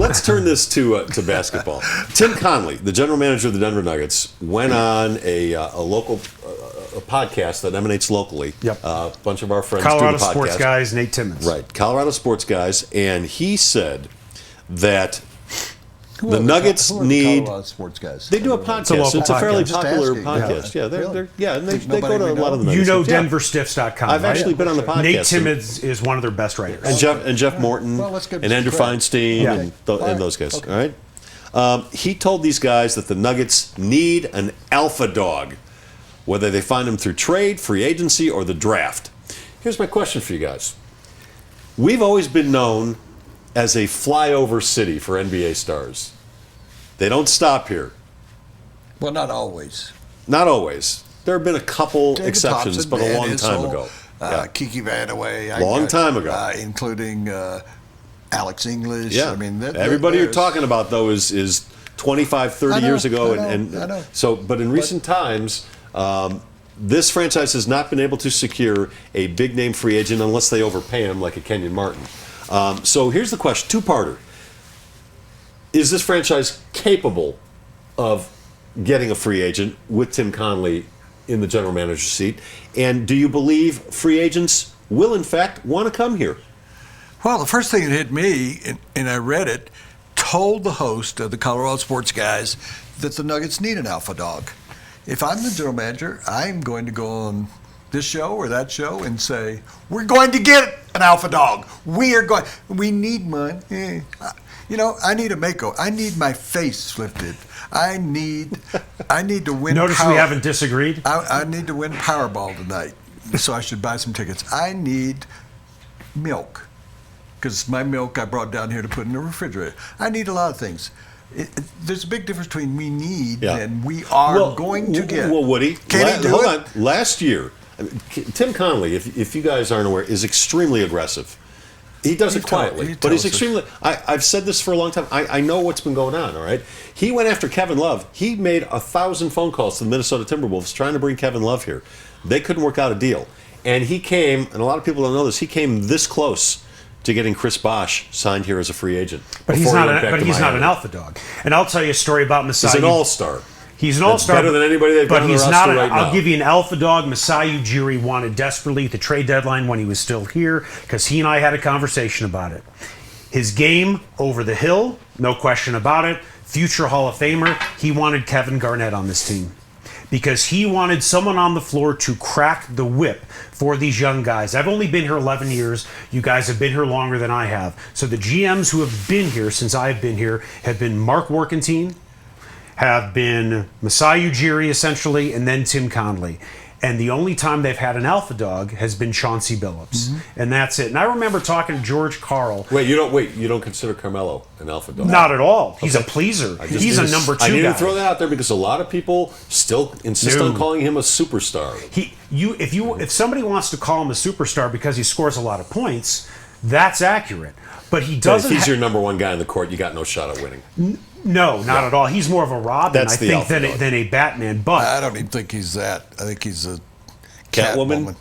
let's turn this to basketball. Tim Connelly, the general manager of the Denver Nuggets, went on a local a podcast that emanates locally. Yep. A bunch of our friends Colorado do the podcast. Sports Guys, Nate Timmons. Right, Colorado Sports Guys, and he said that the Nuggets need. Colorado Sports Guys. They do a podcast. It's a It's a fairly podcast. popular Just podcast. asking. Yeah, and they Nobody go to a we lot of the know. You Nuggets know games. DenverStiffs.com. I've actually right? been on the podcast. Nate Timmons is one of their best writers. And Jeff Morton Well, let's give and him Andrew some credit. Feinstein Yeah. and All right. those guys. Okay. All right. He told these guys that the Nuggets need an alpha dog, whether they find him through trade, free agency, or the draft. Here's my question for you guys. We've always been known as a flyover city for NBA stars. They don't stop here. Well, not always. Not always. There have been a couple David exceptions, Thompson, but a Van long time Issel, ago. Yeah. Kiki Vandaway. Long time ago. Including Alex English. Yeah. I mean, everybody you're there's- talking about, though, is 25, 30 I know, years ago. I know. So, but in recent times, this franchise has not been able to secure a big name free agent unless they overpay him like a Kenyon Martin. So here's the question, two-parter. Is this franchise capable of getting a free agent with Tim Connelly in the general manager seat? And do you believe free agents will, in fact, want to come here? Well, the first thing that hit me, and I read it, told the host of the Colorado Sports Guys that the Nuggets need an alpha dog. If I'm the general manager, I'm going to go on this show or that show and say, we're going to get an alpha dog. We need one. You know, I need a makeover. I need my face lifted. I need to win. Notice we haven't disagreed. I need to win Powerball tonight, so I should buy some tickets. I need milk, because my milk I brought down here to put in the refrigerator. I need a lot of things. There's a big difference between we need and we are going to get. Well, Woody, Can he do hold it? on. Last year, Tim Connelly, if you guys aren't aware, is extremely aggressive. He does it quietly, but he's extremely. I've said this for a long time. I know what's been going on. All right, he went after Kevin Love. He made 1,000 phone calls to the Minnesota Timberwolves trying to bring Kevin Love here. They couldn't work out a deal, and he came. And a lot of people don't know this. He came this close to getting Chris Bosh signed here as a free agent. But he's not an alpha dog. And I'll tell you a story about Masai. He's an all-star. He's an all-star. Better than anybody they've got on the roster right now. I'll give you an alpha dog. Masai Ujiri wanted desperately at the trade deadline when he was still here, because he and I had a conversation about it. His game over the hill, no question about it. Future Hall of Famer. He wanted Kevin Garnett on this team because he wanted someone on the floor to crack the whip for these young guys. I've only been here 11 years. You guys have been here longer than I have. So the GMs who have been here since I've been here have been Mark Workentine, have been Masai Ujiri essentially, and then Tim Connelly. And the only time they've had an alpha dog has been Chauncey Billups. And that's it. And I remember talking to George Carl. You don't consider Carmelo an alpha dog? Not at all. He's a pleaser. He's a number 2 guy. I need to throw that out there because a lot of people still insist on calling him a superstar. If somebody wants to call him a superstar because he scores a lot of points, that's accurate. But he doesn't. If he's your number one guy in the court, you got no shot at winning. No, not at all. He's more of a Robin, I think, than a Batman. But I don't even think he's that. I think he's a Catwoman.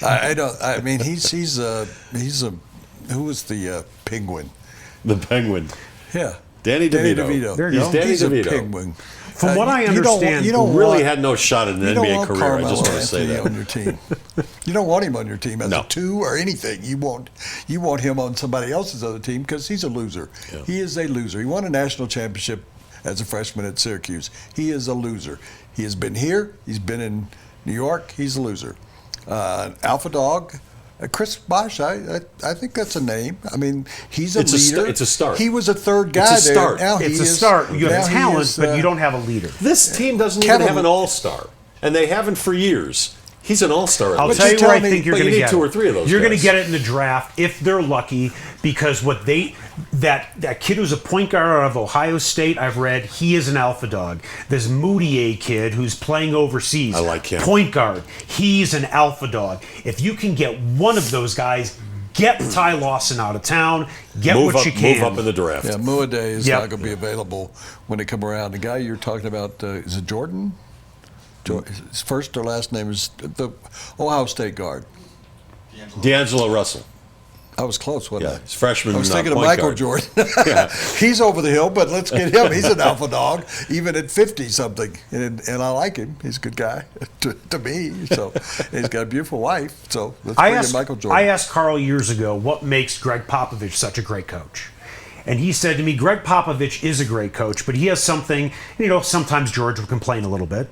I don't. I mean, he's a. Who was the Penguin? The Penguin. Yeah, Danny DeVito. There you go. Danny He's DeVito. a Penguin. From what I understand, you don't really want, had no shot in an you don't NBA want career. I just Carmelo want to say Anthony that. on your team. You don't want him on your team as a 2 or anything. You want him on somebody else's other team because he's a loser. Yeah. He is a loser. He won a national championship as a freshman at Syracuse. He is a loser. He has been here. He's been in New York. He's a loser. Alpha dog. Chris Bosh, I think that's a name. I mean, he's a leader. It's a start. He was a third guy it's a start. there. Now it's a start. You have talent, but you don't have a leader. This team doesn't even have an all-star, and they haven't for years. He's an all-star. I'll tell you where I think you're going to get 2 or 3 of those. You're going to get it in the draft if they're lucky, because that kid who's a point guard out of Ohio State, I've read, he is an alpha dog. There's Moutier kid who's playing overseas. I like him. Point guard. He's an alpha dog. If you can get one of those guys, get Ty Lawson out of town. Get what you can. Move up in the draft. Yeah, Moutier is not going to be available when they come around. The guy you're talking about, is it Jordan? His first or last name is the Ohio State guard. D'Angelo Russell. I was close, wasn't I? He's freshman. I was thinking of point Michael guard. Jordan. Yeah. He's over the hill, but let's get him. He's an alpha dog, even at 50-something. And I like him. He's a good guy to me. So and he's got a beautiful wife. So let's bring in Michael Jordan. I asked Carl years ago what makes Greg Popovich such a great coach. And he said to me, Greg Popovich is a great coach, but he has something, sometimes George would complain a little bit,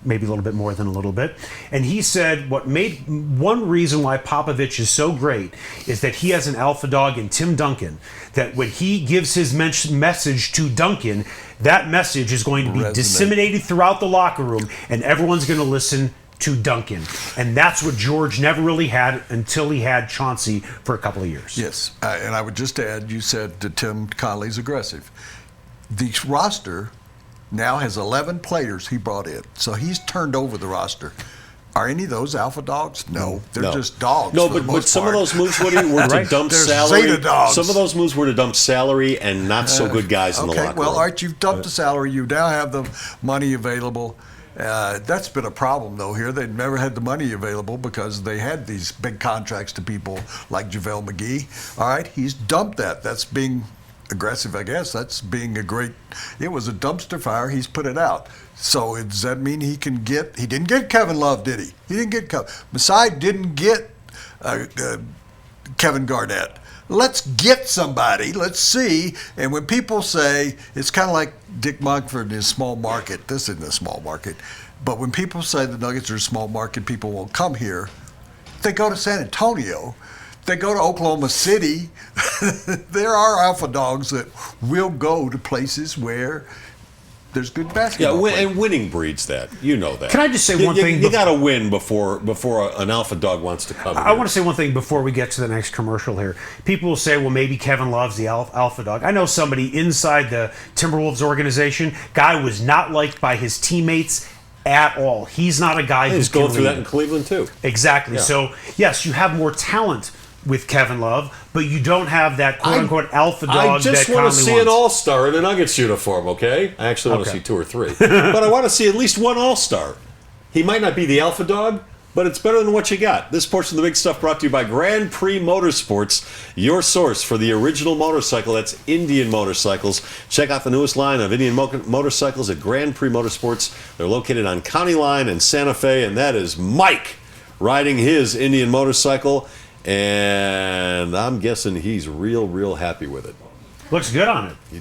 maybe a little bit more than a little bit. And he said one reason why Popovich is so great is that he has an alpha dog in Tim Duncan, that when he gives his message to Duncan, that message is going to be disseminated throughout the locker room, and everyone's going to listen to Duncan. And that's what George never really had until he had Chauncey for a couple of years. Yes, and I would just add, you said that Tim Connelly's aggressive. The roster now has 11 players he brought in. So he's turned over the roster. Are any of those alpha dogs? No. They're just dogs. No, but some of those moves were to dump salary. Zeta dogs. Some of those moves were to dump salary and not so good guys in the locker room. Well, Art, you've dumped the salary. You now have the money available. That's been a problem, though, here. They've never had the money available because they had these big contracts to people like JaVale McGee. All right, he's dumped that. That's being aggressive, I guess. That's being it was a dumpster fire. He's put it out. So does that mean he didn't get Kevin Love, did he? He didn't get Kevin. Masai didn't get Kevin Garnett. Let's get somebody. Let's see. And when people say, it's kind of like Dick Mugford in his small market. This isn't a small market. But when people say the Nuggets are a small market, people won't come here. They go to San Antonio. They go to Oklahoma City. There are alpha dogs that will go to places where there's good basketball. Yeah, and winning breeds that. You know that. Can I just say one thing? You got to win before an alpha dog wants to come. I want to say one thing before we get to the next commercial here. People will say, well, maybe Kevin Love's the alpha dog. I know somebody inside the Timberwolves organization. Guy was not liked by his teammates at all. He's not a guy who's going through that in Cleveland too. Exactly. Yeah. So yes, you have more talent with Kevin Love, but you don't have that quote-unquote alpha dog that Conley wants. I just want to see an all-star in a Nuggets uniform, okay? I actually want to see 2 or 3. But I want to see at least one all-star. He might not be the alpha dog, but it's better than what you got. This portion of the big stuff brought to you by Grand Prix Motorsports, your source for the original motorcycle. That's Indian Motorcycles. Check out the newest line of Indian motorcycles at Grand Prix Motorsports. They're located on County Line in Santa Fe, and that is Mike riding his Indian motorcycle. And I'm guessing he's real happy with it. Looks good on it. He